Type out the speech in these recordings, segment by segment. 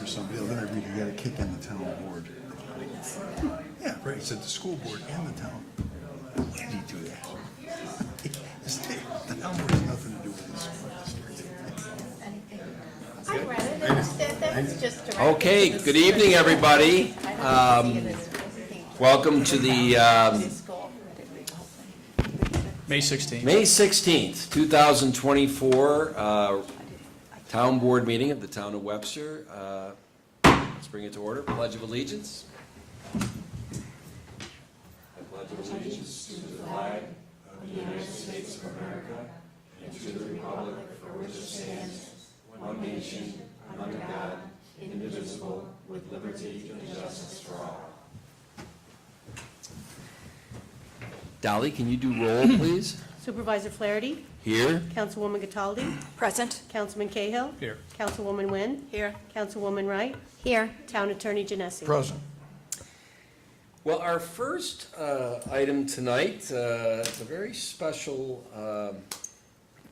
for somebody else interviewed, you gotta kick in the town board. Yeah, right, he said the school board and the town. Why did he do that? The town board has nothing to do with this school district. I read it, that's just directed Okay, to the good evening, school. everybody. I don't see it as Welcome to the school. May 16th. May 16th, 2024 Town Board meeting of the Town of Webster. Let's bring it to order. Pledge of Allegiance. I pledge allegiance to the flag of the United States of America and to the republic for which it stands, one nation, under God, indivisible, with liberty and justice for all. Dolly, can you do roll, please? Supervisor Flaherty, Here. Councilwoman Cataldi, Present. Councilman Cahill, Here. Councilwoman Wynn, Here. Councilwoman Wright, Here. Town Attorney Genesi. Present. Well, our first item tonight, it's a very special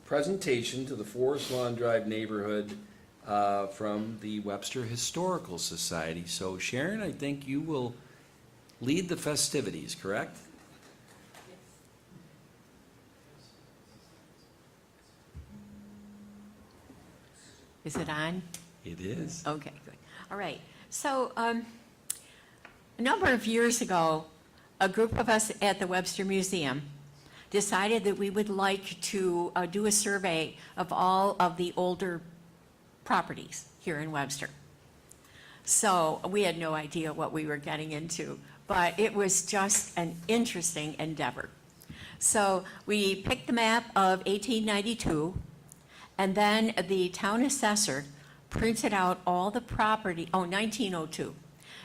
presentation to the Forest Lawn Drive neighborhood from the Webster Historical Society. So Sharon, I think you will lead the festivities, correct? Is it on? It is. Okay, good. All right. So, a number of years ago, a group of us at the Webster Museum decided that we would like to do a survey of all of the older properties here in Webster. So, we had no idea what we were getting into, but it was just an interesting endeavor. So, we picked the map of 1892, and then the town assessor printed out all the property, 1902.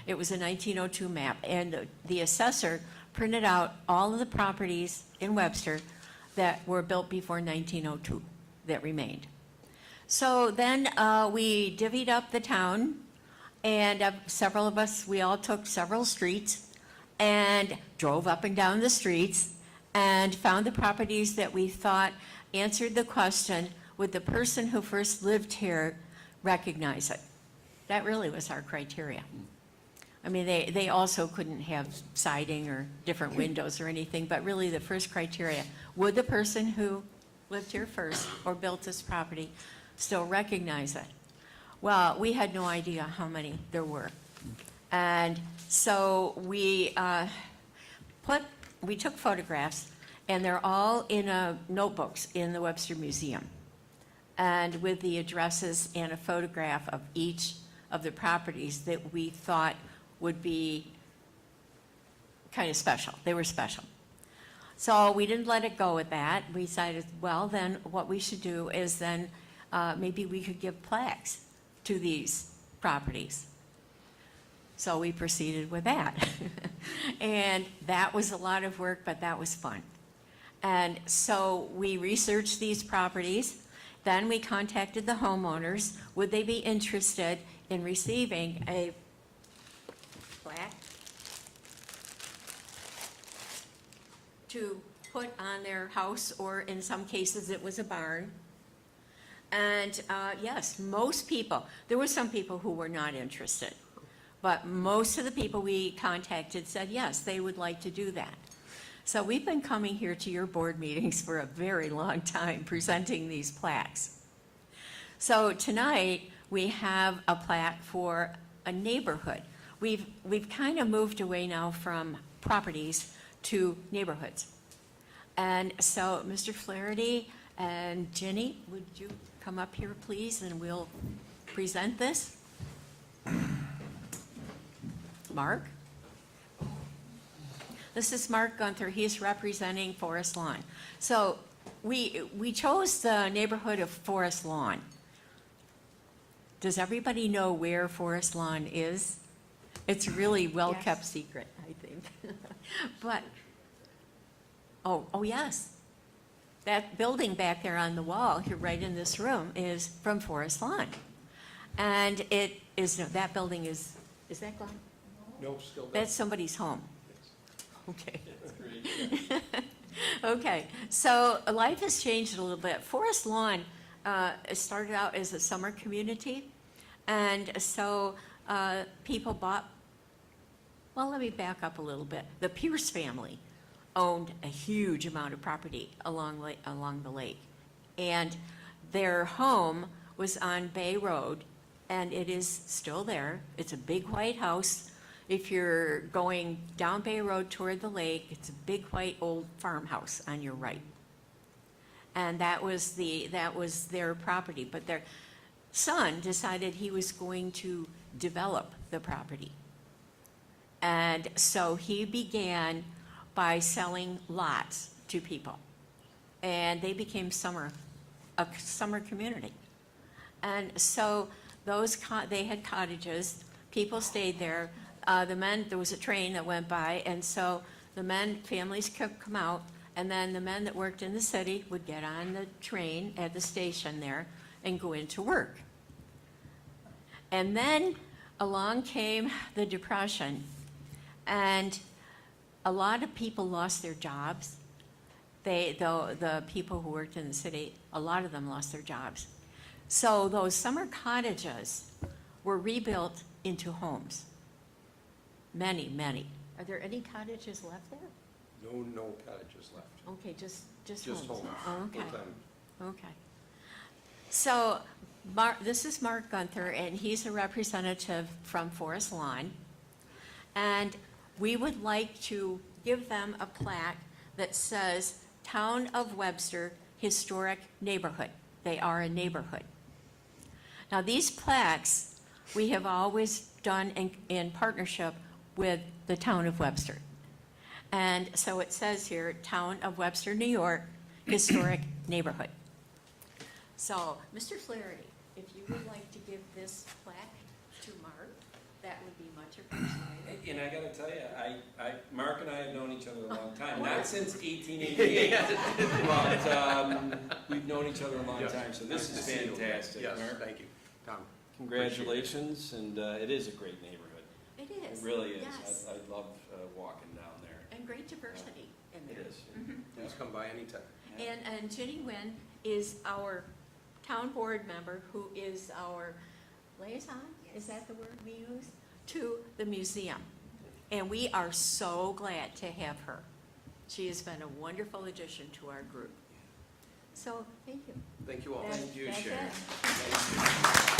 It was a 1902 map, and the assessor printed out all of the properties in Webster that were built before 1902 that remained. So then we divvied up the town, and several of us, we all took several streets and drove up and down the streets and found the properties that we thought answered the question, would the person who first lived here recognize it? That really was our criteria. I mean, they also couldn't have siding or different windows or anything, but really the first criteria, would the person who lived here first or built this property still recognize it? Well, we had no idea how many there were. And so we took photographs, and they're all in notebooks in the Webster Museum, and with the addresses and a photograph of each of the properties that we thought would be kind of special. They were special. So we didn't let it go with that. We decided, well, then what we should do is then maybe we could give plaques to these properties. So we proceeded with that. And that was a lot of work, but that was fun. And so we researched these properties. Then we contacted the homeowners. Would they be interested in receiving a plaque to put on their house, or in some cases it was a barn? And yes, most people, there were some people who were not interested, but most of the people we contacted said yes, they would like to do that. So we've been coming here to your board meetings for a very long time, presenting these plaques. So tonight, we have a plaque for a neighborhood. We've kind of moved away now from properties to neighborhoods. And so, Mr. Flaherty and Jenny, would you come up here, please, and we'll present this? Mark? This is Mark Gunther. He's representing Forest Lawn. So we chose the neighborhood of Forest Lawn. Does everybody know where Forest Lawn is? It's really well-kept secret, I think. But, oh yes. That building back there on the wall, here right in this room, is from Forest Lawn. And it is, no, that building is that gone? No, still not. That's somebody's home. Okay. Okay, so life has changed a little bit. Forest Lawn started out as a summer community, And so people bought, well, let me back up a little bit. The Pierce family owned a huge amount of property along the lake. And their home was on Bay Road, and it is still there. It's a big white house. If you're going down Bay Road toward the lake, it's a big white old farmhouse on your right. And that was their property. But their son decided he was going to develop the property. And so he began by selling lots to people. And they became a summer community. And so they had cottages, people stayed there. There was a train that went by, and so families could come out, and then the men that worked in the city would get on the train at the station there and go into work. And then along came the Depression, and a lot of people lost their jobs. The people who worked in the city, a lot of them lost their jobs. So those summer cottages were rebuilt into homes. Many, many. Are there any cottages left there? No cottages left. Okay, just Just homes. homes. Oh, okay, Full-time. okay. So this is Mark Gunther, and he's a representative from Forest Lawn. And we would like to give them a plaque that says Town of Webster Historic Neighborhood. They are a neighborhood. Now, these plaques we have always done in partnership with the Town of Webster. And so it says here, Town of Webster, New York, Historic Neighborhood. So, Mr. Flaherty, if you would like to give this plaque to Mark, that would be much appreciated. And I gotta tell you, Mark and I have known each other a long time, not since 1888, but we've known each other a long time, so this is fantastic. Yes, Mark, thank you. Tom. congratulations, and it is a great neighborhood. It It is. really is. Yes. I love walking down there. And great diversity in It there. is. Please come by anytime. And Ginny Nguyen is our town board member, who is our liaison, is that the word we use? To the museum. And we are so glad to have her. She has been a wonderful addition to our group. So, thank you. Thank you all. That's- Thank you, that's Sharon. it.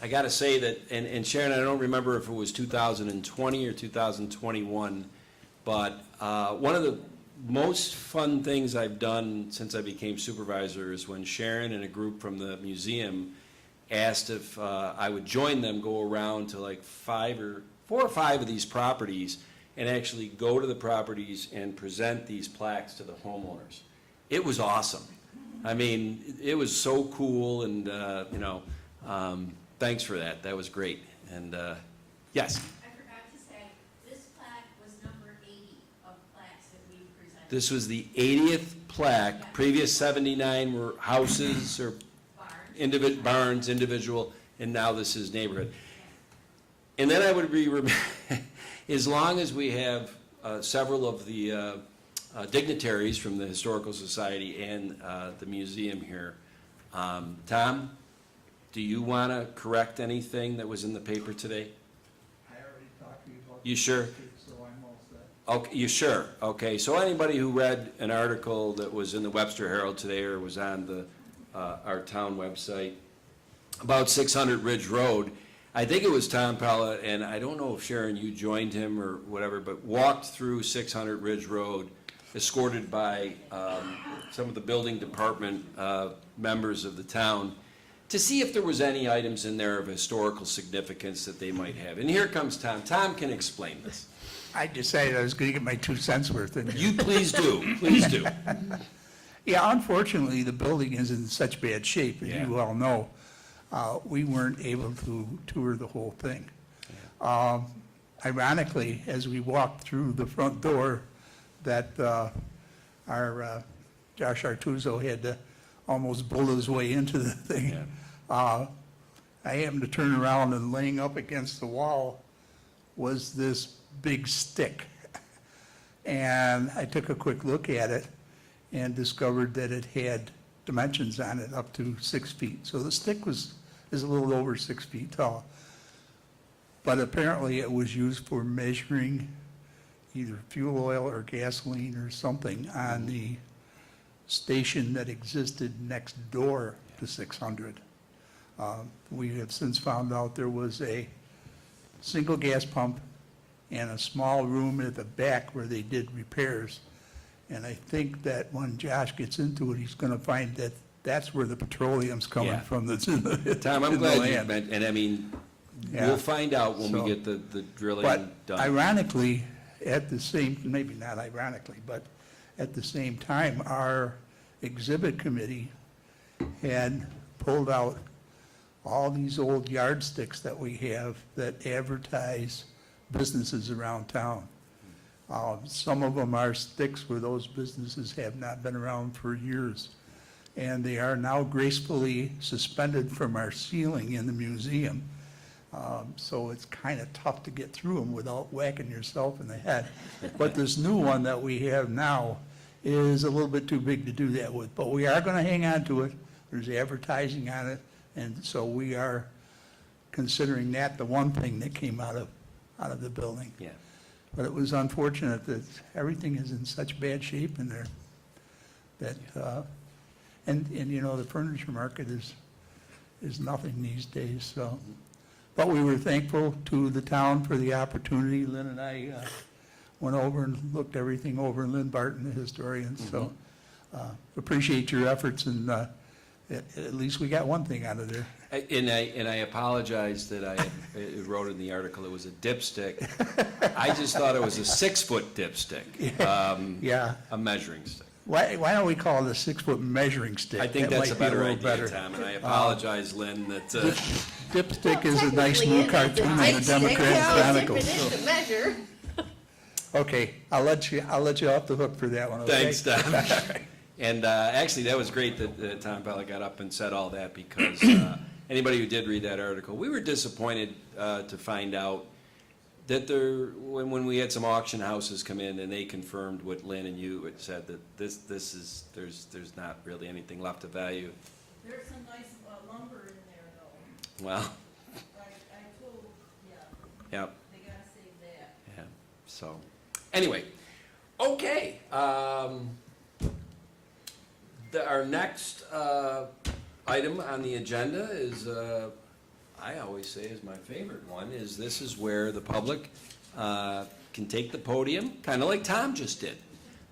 I got to say that, and Sharon, I don't remember if it was 2020 or 2021, but one of the most fun things I've done since I became supervisor is when Sharon and a group from the museum asked if I would join them, go around to like 4 or 5 of these properties and actually go to the properties and present these plaques to the homeowners. It was awesome. I mean, it was so cool, and thanks for that. That was great. And yes, I forgot to say, this plaque was number 80 of plaques that we presented. this was the 80th plaque. Previous 79 were houses or barns, individual, and now this is neighborhood. And then I would be, as long as we have several of the dignitaries from the Historical Society and the museum here. Tom, do you want to correct anything that was in the paper today? I already talked to you about. You sure? So I'm all set. Okay, you sure? Okay, so anybody who read an article that was in the Webster Herald today or was on the, our town website about 600 Ridge Road, I think it was Tom Pella, and I don't know if Sharon, you joined him or whatever, but walked through 600 Ridge Road, escorted by some of the building department members of the town, to see if there was any items in there of historical significance that they might have. And here comes Tom. Tom can explain this. I decided I was going to get my 2 cents worth in here. You please do, please do. Yeah, unfortunately, the building is in such bad shape, as Yeah. you all know. We weren't able to tour the whole thing. Ironically, as we walked through the front door, that our Josh Artuso had to almost bull his way into the thing. I happened to turn around and laying up against the wall was this big stick. And I took a quick look at it and discovered that it had dimensions on it up to 6 feet. So the stick is a little over 6 feet tall. But apparently it was used for measuring either fuel oil or gasoline or something on the station that existed next door to 600. We have since found out there was a single gas pump and a small room at the back where they did repairs. And I think that when Josh gets into it, he's going to find that that's where the petroleum's coming Yeah. from. That's Tom, I'm in the glad you land. meant, and I mean, Yeah. we'll find out when So- we get the drilling But done. ironically, at the same, maybe not ironically, but at the same time, our exhibit committee had pulled out all these old yardsticks that we have that advertise businesses around town. Some of them are sticks where those businesses have not been around for years. And they are now gracefully suspended from our ceiling in the museum. So it's kind of tough to get through them without whacking yourself in the head. But this new one that we have now is a little bit too big to do that with. But we are going to hang on to it. There's advertising on it. And so we are considering that the one thing that came out of the building. Yeah. But it was unfortunate that everything is in such bad shape in there that, and you know, the furniture market is nothing these days, so. But we were thankful to the town for the opportunity. Lynn and I went over and looked everything over, Lynn Barton, the historian, so appreciate your efforts, and at least we got one thing out of there. And I apologize that I wrote in the article it was a dipstick. I just thought it was a 6-foot dipstick, Yeah. a measuring stick. Why don't we call it a 6-foot measuring stick? I think That that's a might be better little idea, better. Tom, and I apologize, Lynn, that, Dipstick is a nice Technically, new it is cartoon in the nightstick, Democrat yeah, Chronicle. it's if it is to measure. Okay, I'll let you off the hook for that one, okay? thanks, Tom. And actually, that was great that Tom Pella got up and said all that, because anybody who did read that article, we were disappointed to find out that when we had some auction houses come in and they confirmed what Lynn and you had said, that there's not really anything left of value. There's some nice lumber in there though. Well, I told, yep, they gotta save that. yeah, so, anyway, okay. Our next item on the agenda is, I always say is my favorite one, is this is where the public can take the podium, kind of like Tom just did.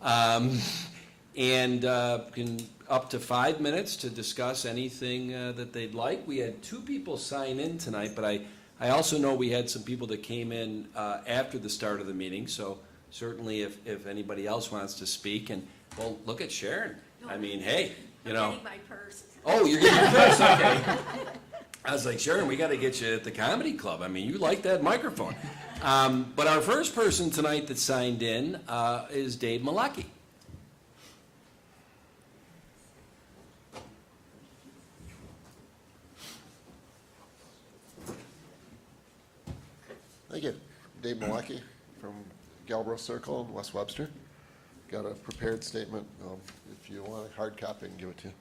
And can up to 5 minutes to discuss anything that they'd like. We had 2 people sign in tonight, but I also know we had some people that came in after the start of the meeting, so certainly if anybody else wants to speak, and, well, look at Sharon. I mean, hey, you know. I'm getting my purse. Oh, you're getting your purse, okay. I was like, Sharon, we gotta get you at the comedy club. I mean, you like that microphone. But our first person tonight that signed in is Dave Malecki. Thank you. Dave Malecki from Galbro Circle in West Webster. Got a prepared statement. If you want a hard copy, I can give it to you.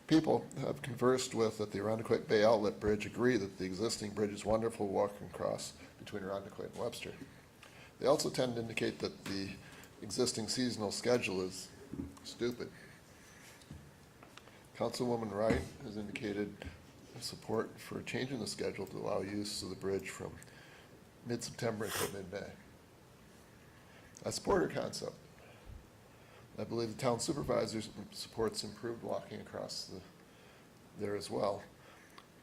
People have conversed with at the Irondequoit Bay Outlet Bridge agree that the existing bridge is wonderful walking across between Irondequoit and Webster. They also tend to indicate that the existing seasonal schedule is stupid. Councilwoman Wright has indicated support for changing the schedule to allow use of the bridge from mid-September until mid-May. I support her concept. I believe the town supervisor supports improved walking across there as well.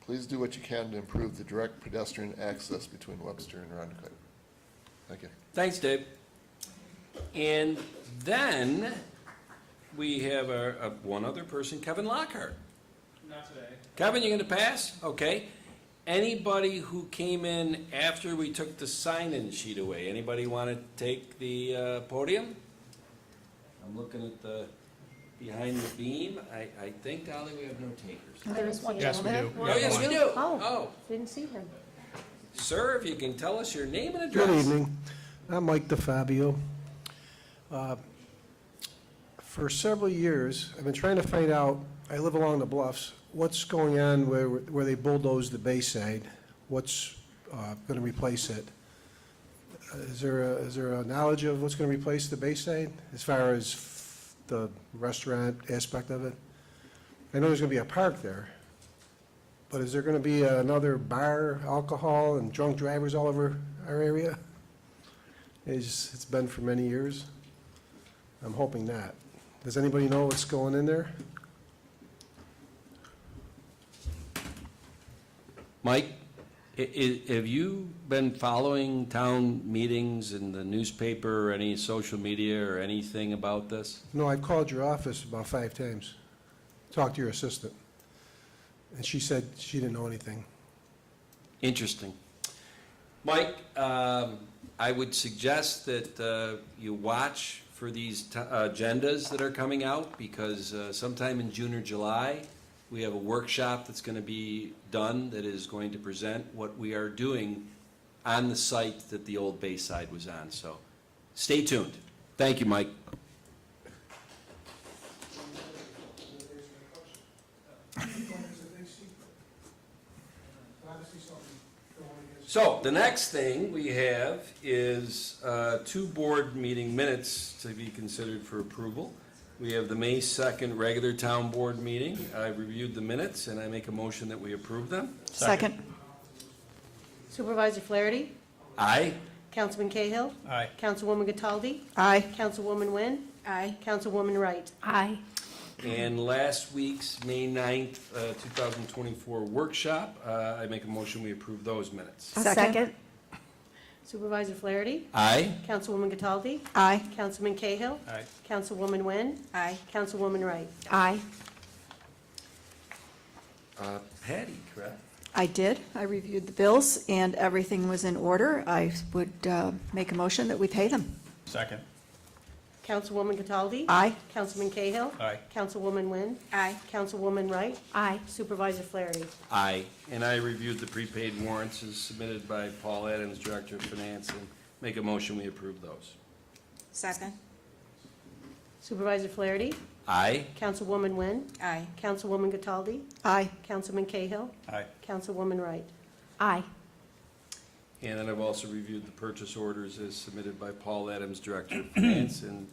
Please do what you can to improve the direct pedestrian access between Webster and Irondequoit. Thank you. Thanks, Dave. And then we have one other person, Kevin Lockhart. Not today. Kevin, you're gonna pass? Okay. Anybody who came in after we took the sign-in sheet away, anybody want to take the podium? I'm looking at the behind the beam. I think, Dolly, we have no takers. There is one Yes, we gentleman. do. Oh, yes, we do. Oh, didn't see him. Sir, if you can tell us your name and address. Good evening. I'm Mike DeFabio. For several years, I've been trying to find out, I live along the bluffs, what's going on where they bulldozed the Bayside? What's going to replace it? Is there a knowledge of what's going to replace the Bayside as far as the restaurant aspect of it? I know there's going to be a park there, but is there going to be another bar, alcohol, and drunk drivers all over our area? It's been for many years. I'm hoping not. Does anybody know what's going in there? Mike, have you been following town meetings in the newspaper or any social media or anything about this? No, I've called your office about 5 times, talked to your assistant, and she said she didn't know anything. Interesting. Mike, I would suggest that you watch for these agendas that are coming out, because sometime in June or July, we have a workshop that's going to be done that is going to present what we are doing on the site that the old Bayside was on. So stay tuned. Thank you, Mike. So the next thing we have is 2 board meeting minutes to be considered for approval. We have the May 2nd regular town board meeting. I reviewed the minutes, and I make a motion that we approve them. Second. Supervisor Flaherty? Aye. Councilman Cahill? Aye. Councilwoman Cataldi? Aye. Councilwoman Wynn? Aye. Councilwoman Wright? Aye. And last week's May 9th, 2024 workshop, I make a motion we approve those minutes. Second. Supervisor Flaherty? Aye. Councilwoman Cataldi? Aye. Councilman Cahill? Aye. Councilwoman Wynn? Aye. Councilwoman Wright? Aye. Patty, correct? I did. I reviewed the bills, and everything was in order. I would make a motion that we pay them. Second. Councilwoman Cataldi? Aye. Councilman Cahill? Aye. Councilwoman Wynn? Aye. Councilwoman Wright? Aye. Supervisor Flaherty? Aye. And I reviewed the prepaid warrants as submitted by Paul Adams, Director of Finance, and make a motion we approve those. Second. Supervisor Flaherty? Aye. Councilwoman Wynn? Aye. Councilwoman Cataldi? Aye. Councilman Cahill? Aye. Councilwoman Wright? Aye. And then I've also reviewed the purchase orders as submitted by Paul Adams, Director of Finance, and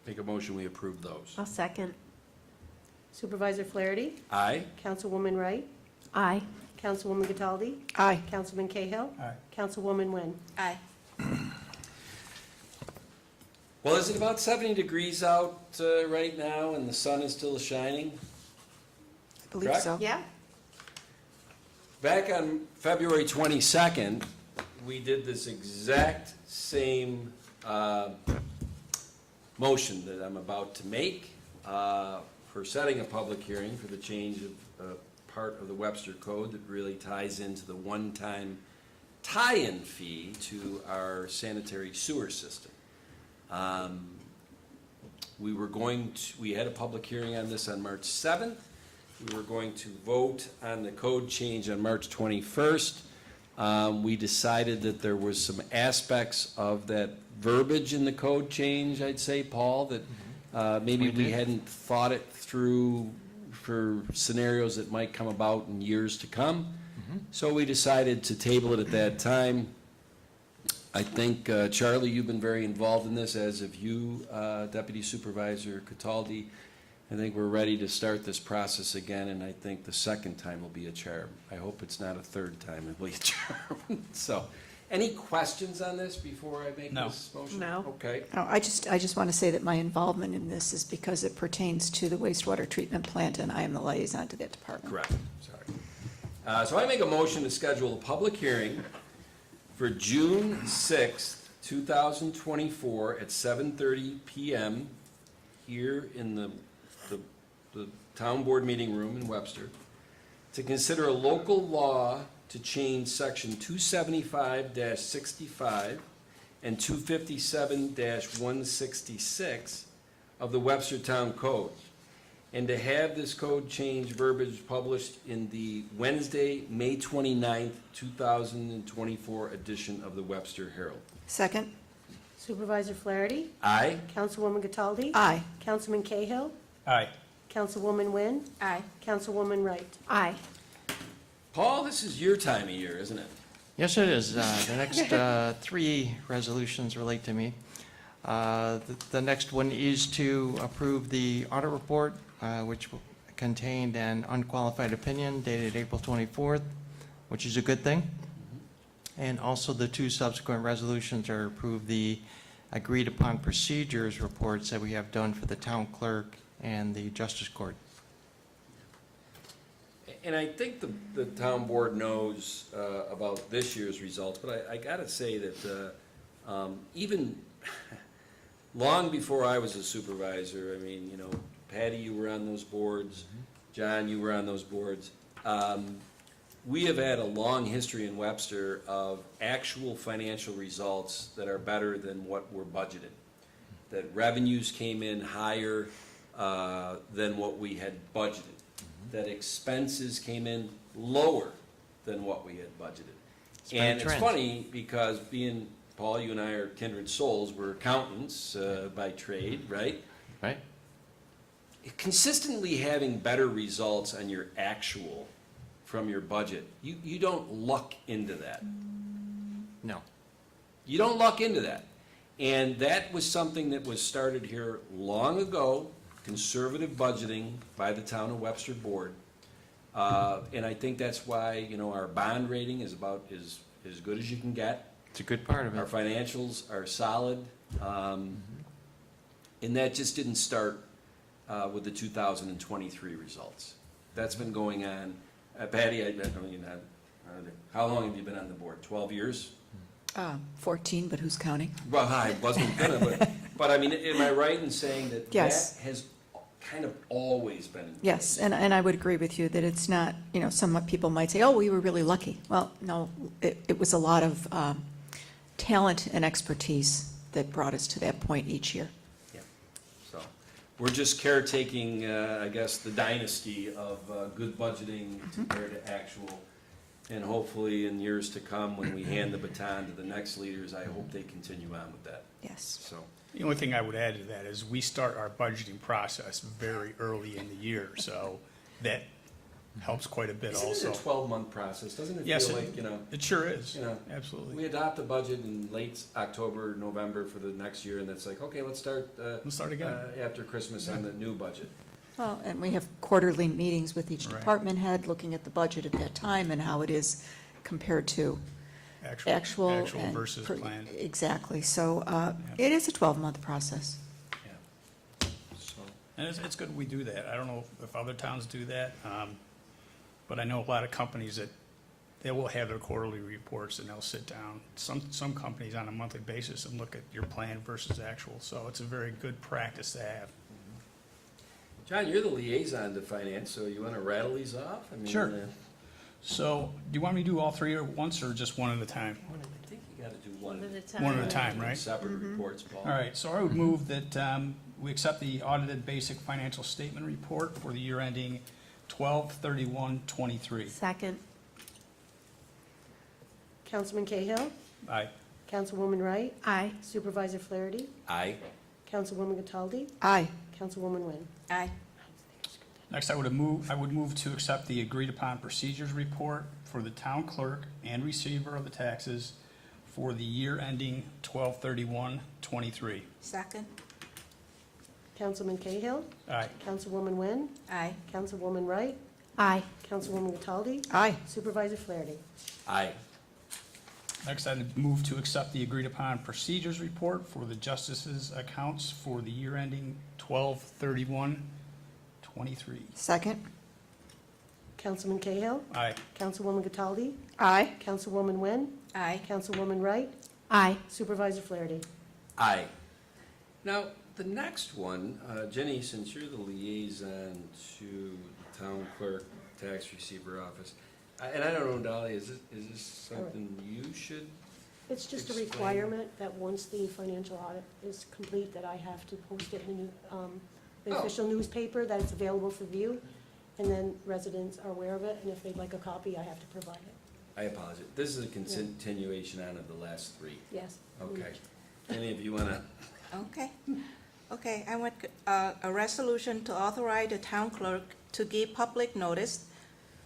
make a motion we approve those. I'll second. Supervisor Flaherty? Aye. Councilwoman Wright? Aye. Councilwoman Cataldi? Aye. Councilman Cahill? Aye. Councilwoman Wynn? Aye. Well, is it about 70 degrees out right now and the sun is still shining? I believe Correct? so. Yeah, Back on February 22nd, we did this exact same motion that I'm about to make for setting a public hearing for the change of part of the Webster Code that really ties into the one-time tie-in fee to our sanitary sewer system. We had a public hearing on this on March 7th. We were going to vote on the code change on March 21st. We decided that there was some aspects of that verbiage in the code change, I'd say, Paul, that maybe we hadn't thought it through for scenarios that might come about in years to come. So we decided to table it at that time. I think, Charlie, you've been very involved in this, as have you, Deputy Supervisor Cataldi. I think we're ready to start this process again, and I think the second time will be a charm. I hope it's not a third time it will be a charm. So, any questions on this before I make No. this motion? No. Okay. No, I just want to say that my involvement in this is because it pertains to the wastewater treatment plant, and I am the liaison to that department. Correct, sorry. So I make a motion to schedule a public hearing for June 6th, 2024 at 7:30 PM here in the town board meeting room in Webster to consider a local law to change section 275-65 and 257-166 of the Webster Town Code and to have this code change verbiage published in the Wednesday, May 29th, 2024 edition of the Webster Herald. Second? Supervisor Flaherty? Aye? Councilwoman Cataldi? Aye. Councilman Cahill? Aye. Councilwoman Wynn? Aye. Councilwoman Wright? Aye. Paul, this is your time of year, isn't it? Yes, it is. The next three resolutions relate to me. The next one is to approve the audit report, which contained an unqualified opinion dated April 24th, which is a good thing. And also the two subsequent resolutions are approve the agreed-upon procedures reports that we have done for the town clerk and the justice court. And I think the town board knows about this year's results, but I gotta say that even long before I was a supervisor, I mean, you know, Patty, you were on those boards, John, you were on those boards. We have had a long history in Webster of actual financial results that are better than what were budgeted. That revenues came in higher than what we had budgeted. That expenses came in lower than what we had budgeted. been a And it's trend. funny because being, Paul, you and I are kindred souls, we're accountants by trade, right? Right? Consistently having better results on your actual from your budget, you don't luck into that. No. You don't luck into that. And that was something that was started here long ago, conservative budgeting by the town of Webster board. And I think that's why, you know, our bond rating is about as good as you can get. It's a good part of Our it. financials are solid. And that just didn't start with the 2023 results. That's been going on. Patty, I mean, how long have you been on the board? 12 years? 14, but who's counting? Well, I wasn't gonna, but I mean, am I right in saying that Yes. that has kind of always been in place? Yes, and I would agree with you that it's not, you know, some people might say, oh, we were really lucky. Well, no, it was a lot of talent and expertise that brought us to that point each year. Yeah. So, we're just caretaking, I guess, the dynasty of good budgeting compared to actual. And hopefully in years to come, when we hand the baton to the next leaders, I hope they continue on with that. Yes. So, The only thing I would add to that is we start our budgeting process very early in the year, so that helps quite a bit isn't also. it a 12-month process? Doesn't it Yes, feel like, you know, It sure is, you know, absolutely. we adopt a budget in late October, November for the next year, and that's like, okay, let's start Let's start again. after Christmas on the new budget. Well, and we have quarterly meetings with each Right. department head, looking at the budget at that time and how it is compared to actual. Actual and versus plan. Exactly. So it is a 12-month process. Yeah. So, And it's good we do that. I don't know if other towns do that, but I know a lot of companies that they will have their quarterly reports and they'll sit down, some companies on a monthly basis and look at your plan versus actual. So it's a very good practice to have. John, you're the liaison to finance, so you want to rattle these off? I mean, Sure. So do you want me to do all three at once or just one at a time? I think you got to do one. One at a time. One at a time, right? Separate reports, Paul. All right, so I would move that we accept the audited basic financial statement report for the year ending 12/31/23. Second. Councilman Cahill? Aye. Councilwoman Wright? Aye. Supervisor Flaherty? Aye. Councilwoman Cataldi? Aye. Councilwoman Wynn? Aye. Next, I would move to accept the agreed-upon procedures report for the town clerk and receiver of the taxes for the year ending 12/31/23. Second. Councilman Cahill? Aye. Councilwoman Wynn? Aye. Councilwoman Wright? Aye. Councilwoman Cataldi? Aye. Supervisor Flaherty? Aye. Next, I'd move to accept the agreed-upon procedures report for the justices' accounts for the year ending 12/31/23. Second. Councilman Cahill? Aye. Councilwoman Cataldi? Aye. Councilwoman Wynn? Aye. Councilwoman Wright? Aye. Supervisor Flaherty? Aye. Now, the next one, Jenny, since you're the liaison to the town clerk, tax receiver office, and I don't know, Dolly, is this something you should? It's just a Explain. requirement that once the financial audit is complete, that I have to post it in the the Oh. official newspaper, that it's available for view, and then residents are aware of it, and if they'd like a copy, I have to provide it. I apologize. This is a continuation on of the last three. Yes. Okay. Any of you want to? Okay. Okay, I want a resolution to authorize the town clerk to give public notice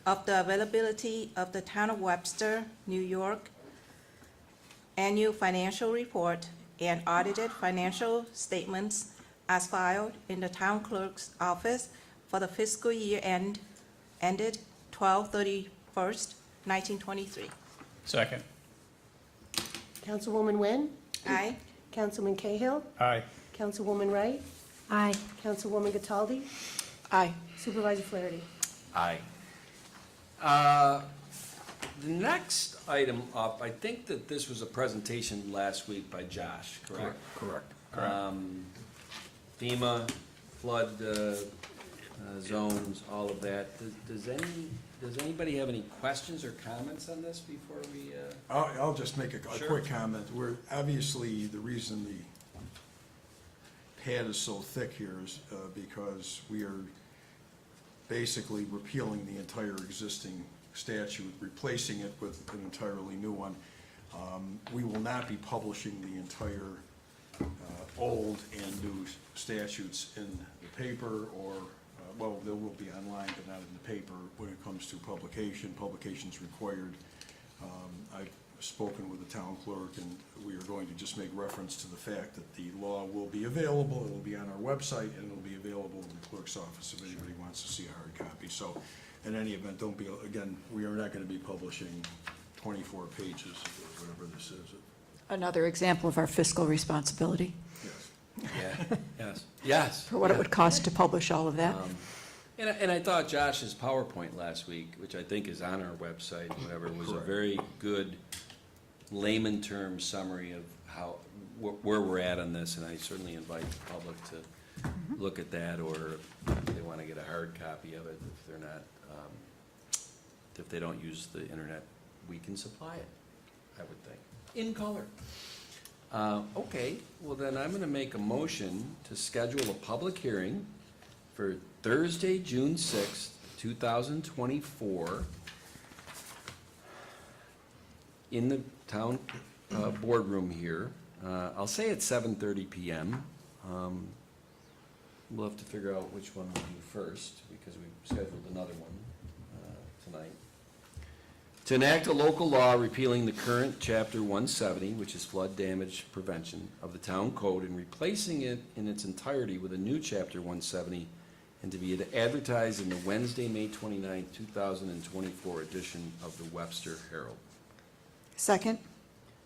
of the availability of the Town of Webster, New York annual financial report and audited financial statements as filed in the town clerk's office for the fiscal year ended 12/31, 1923. Second. Councilwoman Wynn? Aye. Councilman Cahill? Aye. Councilwoman Wright? Aye. Councilwoman Cataldi? Aye. Supervisor Flaherty? Aye. The next item up, I think that this was a presentation last week by Josh, correct? Correct. FEMA, flood zones, all of that. Does anybody have any questions or comments on this before we? I'll just make a Sure. quick comment. We're, obviously, the reason the pad is so thick here is because we are basically repealing the entire existing statute, replacing it with an entirely new one. We will not be publishing the entire old and new statutes in the paper or, well, they will be online, but not in the paper when it comes to publication. Publication's required. I've spoken with the town clerk, and we are going to just make reference to the fact that the law will be available, it will be on our website, and it will be available in the clerk's office if anybody wants to see a hard copy. So, in any event, don't be, again, we are not gonna be publishing 24 pages or whatever this is. Another example of our fiscal responsibility Yes. Yeah, yes, yes. for what it would cost to publish all of that. And I thought Josh's PowerPoint last week, which I think is on our website, whatever, was a Correct. very good layman term summary of how, where we're at on this, and I certainly invite the public to look at that, or if they want to get a hard copy of it, if they're not, if they don't use the internet, we can supply it, I would think, in color. Okay, well then I'm gonna make a motion to schedule a public hearing for Thursday, June 6th, 2024, in the town boardroom here. I'll say at 7:30 PM. We'll have to figure out which one we'll do first, because we've scheduled another one tonight. To enact a local law repealing the current Chapter 170, which is flood damage prevention, of the town code, and replacing it in its entirety with a new Chapter 170, and to be advertised in the Wednesday, May 29, 2024 edition of the Webster Herald. Second?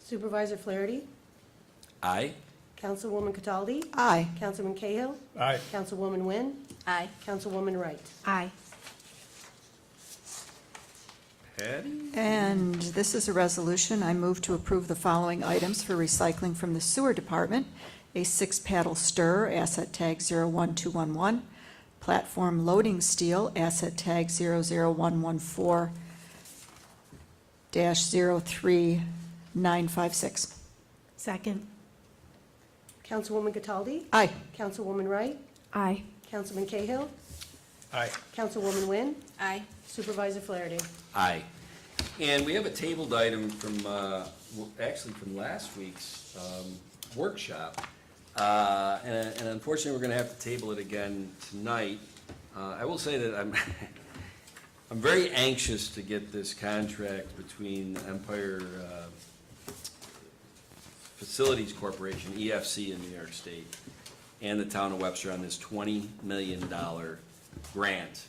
Supervisor Flaherty? Aye? Councilwoman Cataldi? Aye. Councilman Cahill? Aye. Councilwoman Wynn? Aye. Councilwoman Wright? Aye. Patty? And this is a resolution. I move to approve the following items for recycling from the sewer department: a 6-paddle stir, asset tag 01211, platform loading steel, asset tag 00114-03956. Second. Councilwoman Cataldi? Aye. Councilwoman Wright? Aye. Councilman Cahill? Aye. Councilwoman Wynn? Aye. Supervisor Flaherty? Aye. And we have a tabled item from, actually from last week's workshop. And unfortunately, we're going to have to table it again tonight. I will say that I'm, I'm very anxious to get this contract between Empire Facilities Corporation, EFC in New York State, and the town of Webster on this $20 million grant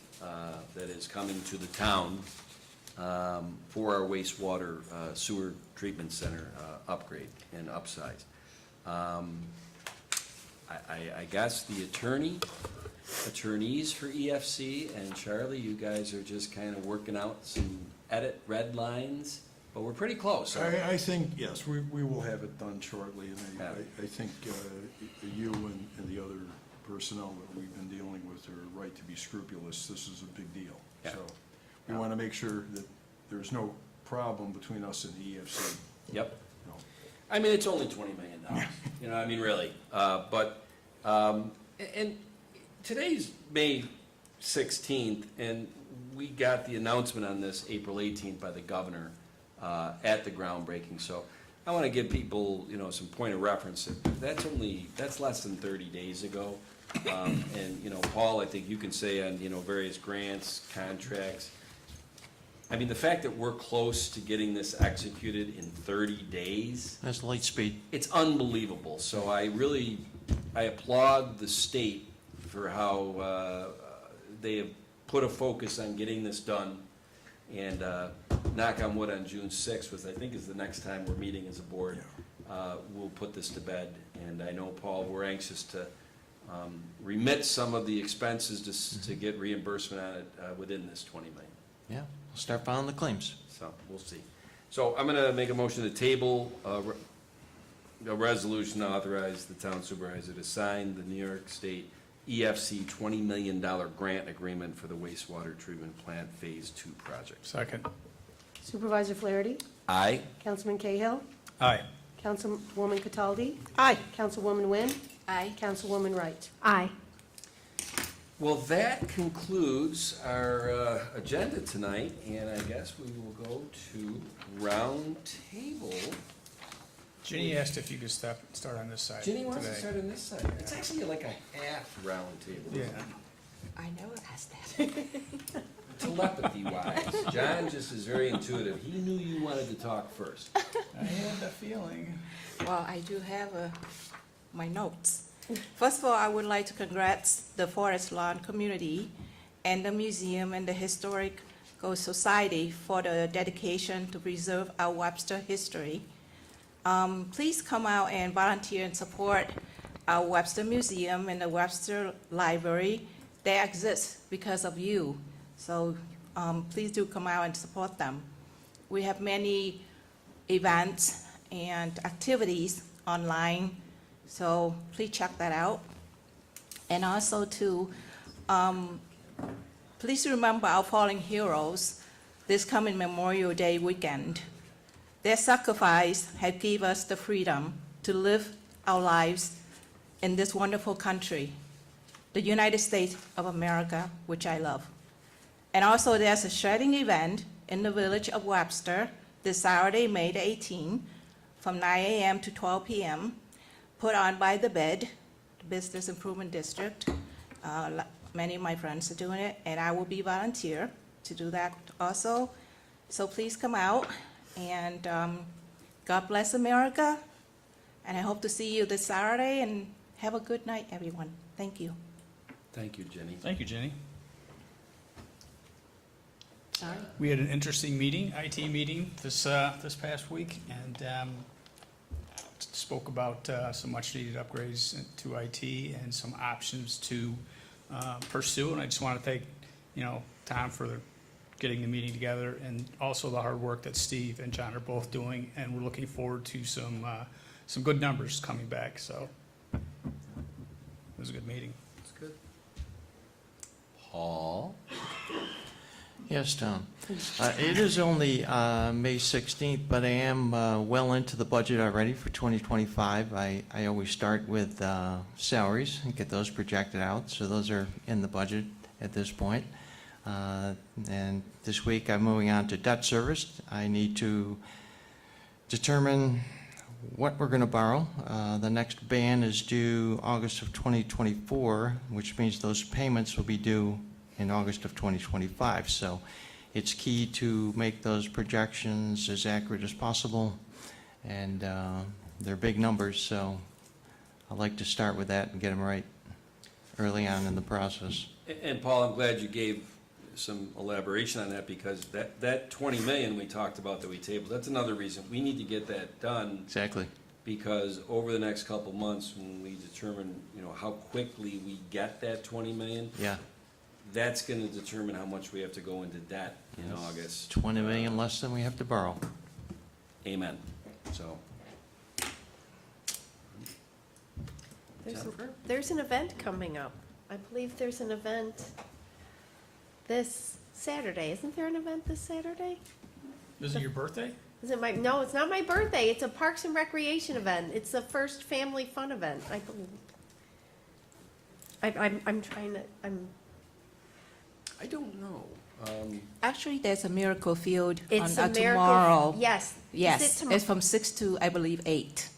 that is coming to the town for our wastewater sewer treatment center upgrade and upsize. I guess the attorneys for EFC and Charlie, you guys are just kind of working out some edit red lines, but we're pretty close. I think, yes, we will have it done shortly, and Yeah. I think you and the other personnel that we've been dealing with are right to be scrupulous. This is a big deal. Yeah. So we want to make sure that there's no problem between us and the EFC. Yep. No. I mean, it's only $20 million, you know, I mean, really. And today's May 16th, and we got the announcement on this April 18th by the governor at the groundbreaking. So I want to give people, some point of reference. That's less than 30 days ago. And, Paul, I think you can say on, various grants, contracts. I mean, the fact that we're close to getting this executed in 30 days, That's light speed. it's unbelievable. So I applaud the state for how they have put a focus on getting this done. And knock on wood, on June 6th, which I think is the next time we're meeting as a board, we'll put this to bed. And I know, Paul, we're anxious to remit some of the expenses to get reimbursement on it within this 20 million. Yeah, we'll start filing the claims. So we'll see. So I'm going to make a motion to table a resolution to authorize the town supervisor to sign the New York State EFC $20 million grant agreement for the wastewater treatment plant Phase 2 project. Second. Supervisor Flaherty, Aye. Councilman Cahill, Aye. Councilwoman Cataldi, Aye. Councilwoman Wynn, Aye. Councilwoman Wright. Aye. Well, that concludes our agenda tonight, and I guess we will go to round table. Ginny asked if you could start on this side Ginny wants to today. start on this side. It's actually like a half round table. Yeah. I never asked that. Telepathy wise, John just is very intuitive. He knew you wanted to talk first. I had the feeling. Well, I do have my notes. First of all, I would like to congrats the Forest Lawn community and the museum and the Historical Society for the dedication to preserve our Webster history. Please come out and volunteer and support our Webster Museum and the Webster Library. They exist because of you. So please do come out and support them. We have many events and activities online, so please check that out. And also too, please remember our fallen heroes this coming Memorial Day weekend. Their sacrifice has given us the freedom to live our lives in this wonderful country, the United States of America, which I love. And also there's a shredding event in the village of Webster this Saturday, May the 18th, from 9 a.m. to 12 p.m., put on by the BID, the Business Improvement District. Many of my friends are doing it, and I will be volunteer to do that also. So please come out, and God bless America, and I hope to see you this Saturday, and have a good night, everyone. Thank you. Thank you, Jenny. Thank you, Ginny. Sorry? We had an interesting meeting, IT meeting, this past week, and spoke about some much-needed upgrades to IT and some options to pursue. And I just want to thank, Tom for getting the meeting together, and also the hard work that Steve and John are both doing. And we're looking forward to some good numbers coming back. So it was a good meeting. That's good. Paul? Yes, Tom. It is only May 16th, but I am well into the budget already for 2025. I always start with salaries and get those projected out, so those are in the budget at this point. And this week, I'm moving on to debt service. I need to determine what we're going to borrow. The next ban is due August of 2024, which means those payments will be due in August of 2025. So it's key to make those projections as accurate as possible, and they're big numbers, so I like to start with that and get them right early on in the process. And Paul, I'm glad you gave some elaboration on that, because that 20 million we talked about that we tabled, that's another reason we need to get that done, Exactly. because over the next couple months, when we determine, how quickly we get that 20 million, Yeah, that's going to determine how much we have to go into debt in August. 20 million less than we have to borrow. Amen. So, There's an event coming up. I believe there's an event this Saturday. Isn't there an event this Saturday? Is it your birthday? Is it no, it's not my birthday. It's a Parks and Recreation event. It's the first family fun event, I believe. I'm trying to, I don't know. Actually, there's a Miracle Field on it's a miracle. tomorrow. Yes. Is it Yes, tomorrow? it's from 6 to, I believe, 8.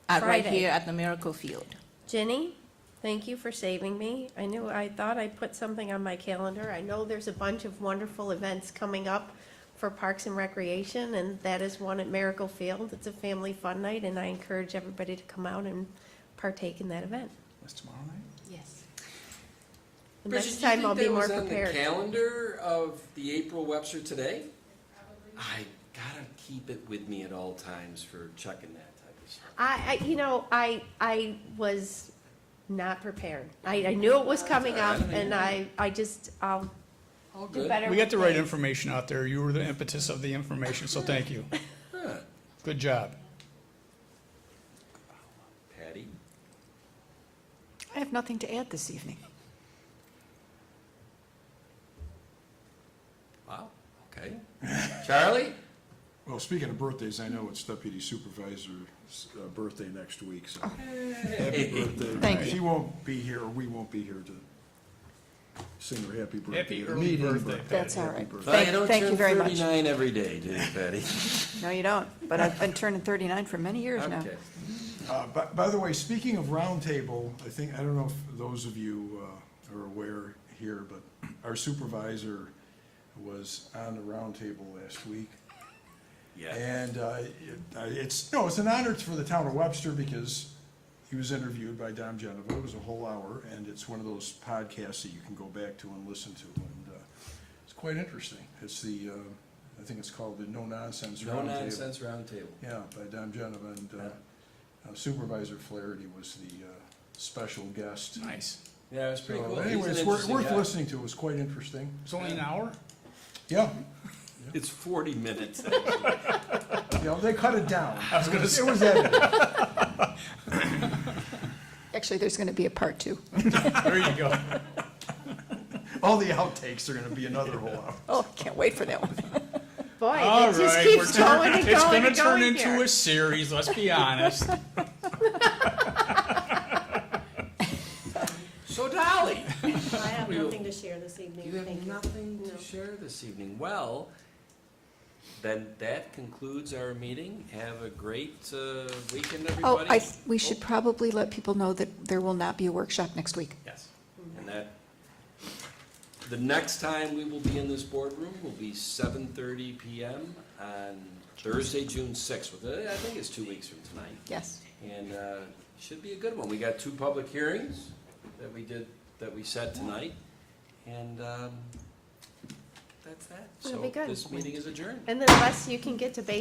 Right Friday. here at the Miracle Field. Jenny, thank you for saving me. I thought I put something on my calendar. I know there's a bunch of wonderful events coming up for Parks and Recreation, and that is one at Miracle Field. It's a family fun night, and I encourage everybody to come out and partake in that event. That's tomorrow night? Yes. The next time I'll be more Bridget, do you think that was prepared. on the calendar of the April Webster Today? I gotta keep it with me at all times for checking that type of stuff. I was not prepared. I knew it was coming up, and I'll All do good. better. We got with the right dates. information out there. You were the impetus of the information, so thank you. Huh. Good job. Patty? I have nothing to add this evening. Wow, okay. Charlie? Well, speaking of birthdays, I know it's Deputy Supervisor's birthday next week, so happy birthday. Thank you. She won't be here, or we won't be here to sing her happy birthday. Happy at the early meeting, birthday, but That's all happy right. birthday. Well, you don't Thank you turn very much. 39 every day, do you, Patty? No, you don't, but I've been turning 39 for many years now. Okay. By the way, speaking of roundtable, I don't know if those of you are aware here, but our supervisor was on the roundtable last week. Yeah. And it's an honor for the town of Webster because he was interviewed by Dom Genova. It was a whole hour, and it's one of those podcasts that you can go back to and listen to. And it's quite interesting. It's I think it's called the No Nonsense No Roundtable. nonsense roundtable. Yeah, by Dom Genova. And Supervisor Flaherty was the special guest. Nice. Yeah, it was pretty So cool. anyway, He's it's an worth interesting guy. listening to. It was quite interesting. It's only an hour? Yeah, It's 40 minutes. they cut it down. I was gonna It was edited. Actually, there's going to be a part 2. There you go. All the outtakes are gonna be another whole hour. Oh, can't wait for that one. Boy, All it just right, keeps we're going and it's going gonna and turn going into here. a series, let's be honest. So Dolly, I have nothing to share this evening. you have Thank nothing No. to share this evening. Well, then that concludes our meeting. Have a great weekend, Oh, everybody. we should probably let people know that there will not be a workshop next week. Yes, and the next time we will be in this boardroom will be 7:30 PM on Thursday, June 6th. I think it's 2 weeks from tonight. Yes. And should be a good one. We got 2 public hearings that we set tonight. And that's that. It'll So be good. this meeting is adjourned. And then Les, you can get to base